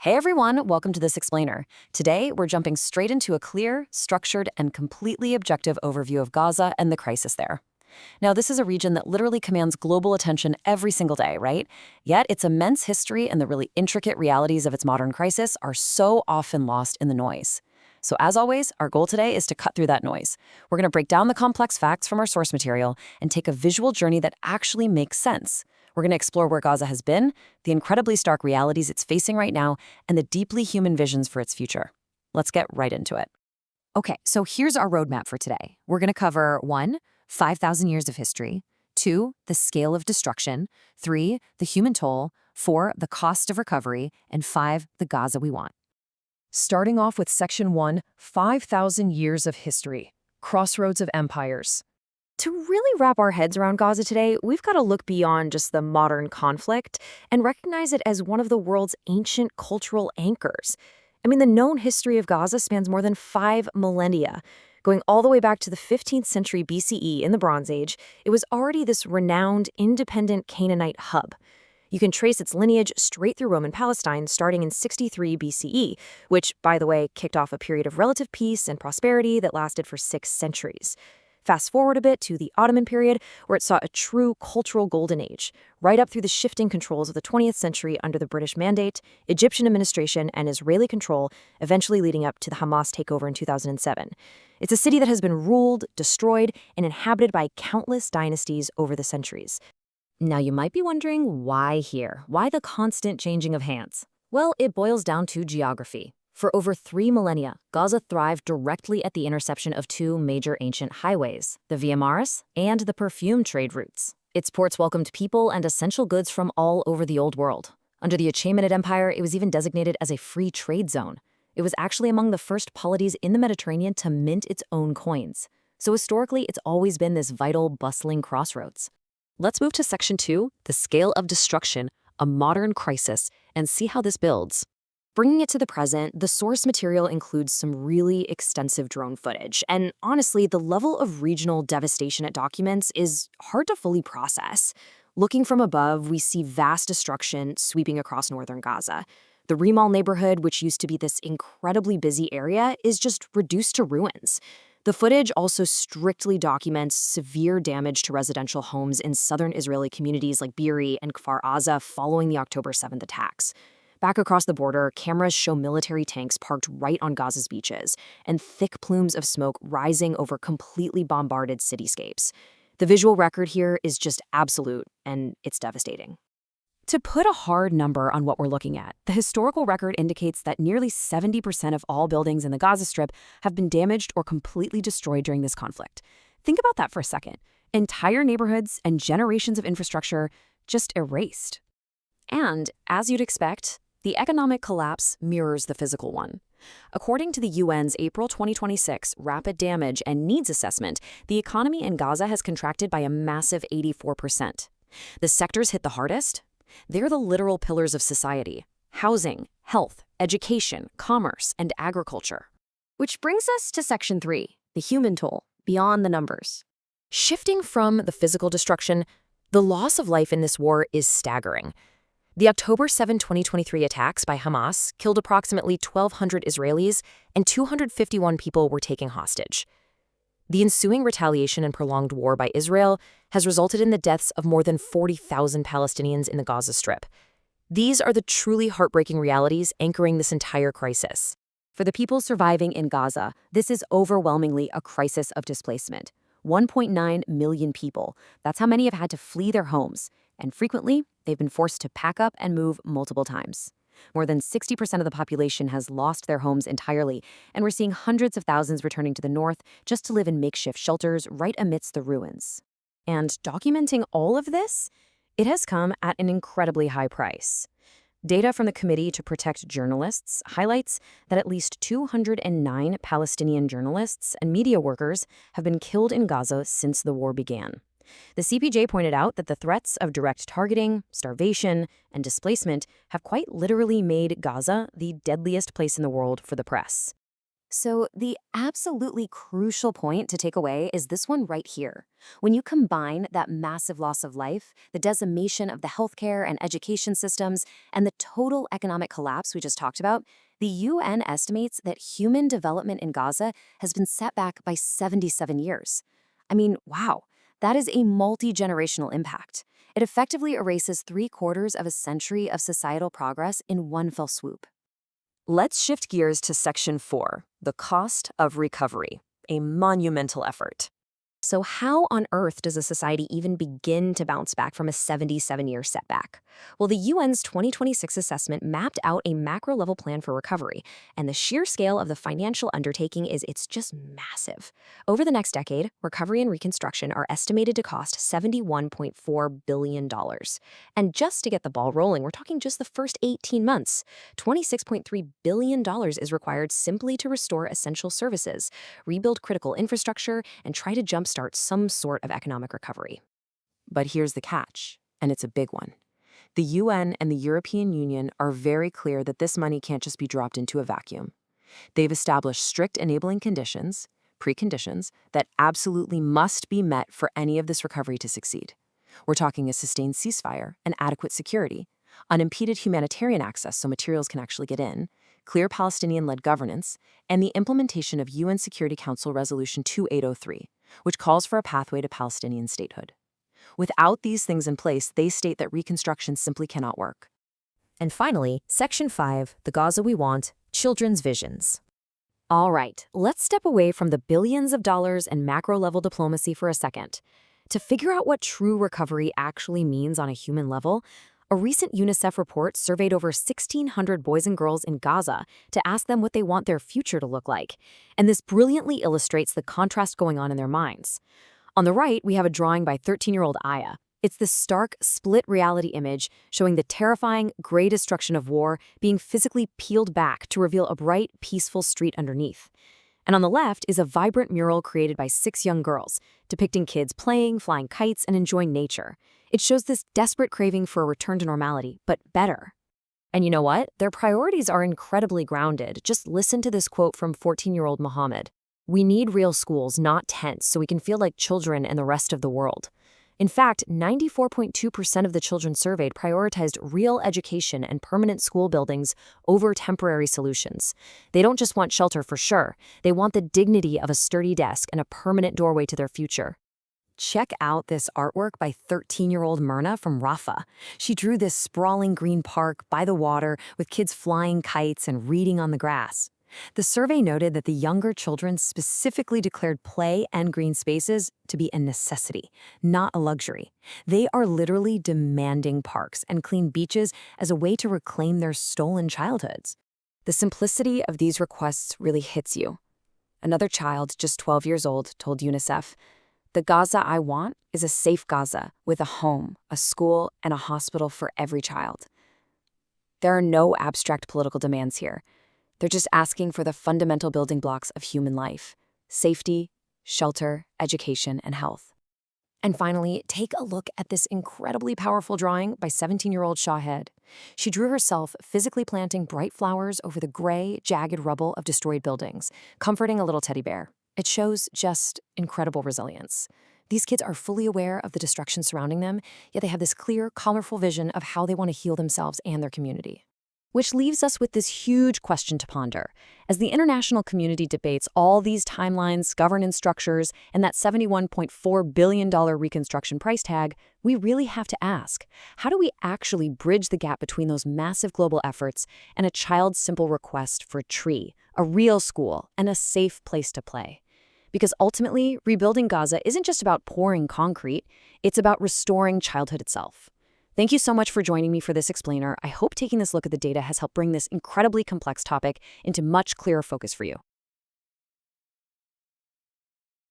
Hey everyone, welcome to This Explainer. Today, we're jumping straight into a clear, structured, and completely objective overview of Gaza and the crisis there. Now, this is a region that literally commands global attention every single day, right? Yet, its immense history and the really intricate realities of its modern crisis are so often lost in the noise. So as always, our goal today is to cut through that noise. We're going to break down the complex facts from our source material and take a visual journey that actually makes sense. We're going to explore where Gaza has been, the incredibly stark realities it's facing right now, and the deeply human visions for its future. Let's get right into it. Okay, so here's our roadmap for today. We're going to cover 1, 5,000 years of history, 2, the scale of destruction, 3, the human toll, 4, the cost of recovery, and 5, the Gaza we want. Starting off with Section 1, 5,000 years of history, crossroads of empires. To really wrap our heads around Gaza today, we've got to look beyond just the modern conflict and recognize it as one of the world's ancient cultural anchors. I mean, the known history of Gaza spans more than 5 millennia. Going all the way back to the 15th century BCE in the Bronze Age, it was already this renowned, independent Canaanite hub. You can trace its lineage straight through Roman Palestine starting in 63 BCE, which, by the way, kicked off a period of relative peace and prosperity that lasted for 6 centuries. Fast forward a bit to the Ottoman period, where it saw a true cultural golden age, right up through the shifting controls of the 20th century under the British Mandate, Egyptian administration, and Israeli control, eventually leading up to the Hamas takeover in 2007. It's a city that has been ruled, destroyed, and inhabited by countless dynasties over the centuries. Now, you might be wondering why here? Why the constant changing of hands? Well, it boils down to geography. For over 3 millennia, Gaza thrived directly at the intersection of 2 major ancient highways, the Via Maris and the perfume trade routes. Its ports welcomed people and essential goods from all over the Old World. Under the Achaemenid Empire, it was even designated as a free trade zone. It was actually among the first polities in the Mediterranean to mint its own coins. So historically, it's always been this vital, bustling crossroads. Let's move to Section 2, the scale of destruction, a modern crisis, and see how this builds. Bringing it to the present, the source material includes some really extensive drone footage, and honestly, the level of regional devastation it documents is hard to fully process. Looking from above, we see vast destruction sweeping across northern Gaza. The Rimal neighborhood, which used to be this incredibly busy area, is just reduced to ruins. The footage also strictly documents severe damage to residential homes in southern Israeli communities like Be'eri and Kfar Aza following the October 7th attacks. Back across the border, cameras show military tanks parked right on Gaza's beaches, and thick plumes of smoke rising over completely bombarded cityscapes. The visual record here is just absolute, and it's devastating. To put a hard number on what we're looking at, the historical record indicates that nearly 70% of all buildings in the Gaza Strip have been damaged or completely destroyed during this conflict. Think about that for a second. Entire neighborhoods and generations of infrastructure just erased. And, as you'd expect, the economic collapse mirrors the physical one. According to the UN's April 2026 Rapid Damage and Needs Assessment, the economy in Gaza has contracted by a massive 84%. The sectors hit the hardest? They're the literal pillars of society: housing, health, education, commerce, and agriculture. Which brings us to Section 3, the human toll, beyond the numbers. Shifting from the physical destruction, the loss of life in this war is staggering. The October 7, 2023 attacks by Hamas killed approximately 1,200 Israelis, and 251 people were taken hostage. The ensuing retaliation and prolonged war by Israel has resulted in the deaths of more than 40,000 Palestinians in the Gaza Strip. These are the truly heartbreaking realities anchoring this entire crisis. For the people surviving in Gaza, this is overwhelmingly a crisis of displacement. 1.9 million people. That's how many have had to flee their homes, and frequently, they've been forced to pack up and move multiple times. More than 60% of the population has lost their homes entirely, and we're seeing hundreds of thousands returning to the north just to live in makeshift shelters right amidst the ruins. And documenting all of this, it has come at an incredibly high price. Data from the Committee to Protect Journalists highlights that at least 209 Palestinian journalists and media workers have been killed in Gaza since the war began. The CPJ pointed out that the threats of direct targeting, starvation, and displacement have quite literally made Gaza the deadliest place in the world for the press. So, the absolutely crucial point to take away is this one right here. When you combine that massive loss of life, the decimation of the healthcare and education systems, and the total economic collapse we just talked about, the UN estimates that human development in Gaza has been set back by 77 years. I mean, wow, that is a multi-generational impact. It effectively erases 3/4 of a century of societal progress in one fell swoop. Let's shift gears to Section 4, the cost of recovery, a monumental effort. So how on earth does a society even begin to bounce back from a 77-year setback? Well, the UN's 2026 assessment mapped out a macro-level plan for recovery, and the sheer scale of the financial undertaking is it's just massive. Over the next decade, recovery and reconstruction are estimated to cost $71.4 billion. And just to get the ball rolling, we're talking just the first 18 months. $26.3 billion is required simply to restore essential services, rebuild critical infrastructure, and try to jumpstart some sort of economic recovery. But here's the catch, and it's a big one. The UN and the European Union are very clear that this money can't just be dropped into a vacuum. They've established strict enabling conditions, preconditions, that absolutely must be met for any of this recovery to succeed. We're talking a sustained ceasefire and adequate security, unimpeded humanitarian access so materials can actually get in, clear Palestinian-led governance, and the implementation of UN Security Council Resolution 2803, which calls for a pathway to Palestinian statehood. Without these things in place, they state that reconstruction simply cannot work. And finally, Section 5, the Gaza we want, children's visions. All right, let's step away from the billions of dollars and macro-level diplomacy for a second. To figure out what true recovery actually means on a human level, a recent UNICEF report surveyed over 1,600 boys and girls in Gaza to ask them what they want their future to look like. And this brilliantly illustrates the contrast going on in their minds. On the right, we have a drawing by 13-year-old Aya. It's this stark, split reality image showing the terrifying, gray destruction of war being physically peeled back to reveal a bright, peaceful street underneath. And on the left is a vibrant mural created by 6 young girls, depicting kids playing, flying kites, and enjoying nature. It shows this desperate craving for a return to normality, but better. And you know what? Their priorities are incredibly grounded. Just listen to this quote from 14-year-old Mohammed. "We need real schools, not tents, so we can feel like children in the rest of the world." In fact, 94.2% of the children surveyed prioritized real education and permanent school buildings over temporary solutions. They don't just want shelter for sure, they want the dignity of a sturdy desk and a permanent doorway to their future. Check out this artwork by 13-year-old Myrna from Rafah. She drew this sprawling green park by the water with kids flying kites and reading on the grass. The survey noted that the younger children specifically declared play and green spaces to be a necessity, not a luxury. They are literally demanding parks and clean beaches as a way to reclaim their stolen childhoods. The simplicity of these requests really hits you. Another child, just 12 years old, told UNICEF, "The Gaza I want is a safe Gaza with a home, a school, and a hospital for every child." There are no abstract political demands here. They're just asking for the fundamental building blocks of human life: safety, shelter, education, and health. And finally, take a look at this incredibly powerful drawing by 17-year-old Shahed. She drew herself physically planting bright flowers over the gray, jagged rubble of destroyed buildings, comforting a little teddy bear. It shows just incredible resilience. These kids are fully aware of the destruction surrounding them, yet they have this clear, colorful vision of how they want to heal themselves and their community. Which leaves us with this huge question to ponder. As the international community debates all these timelines, governance structures, and that $71.4 billion reconstruction price tag, we really have to ask, how do we actually bridge the gap between those massive global efforts and a child's simple request for a tree, a real school, and a safe place to play? Because ultimately, rebuilding Gaza isn't just about pouring concrete, it's about restoring childhood itself. Thank you so much for joining me for this explainer. I hope taking this look at the data has helped bring this incredibly complex topic into much clearer focus for you.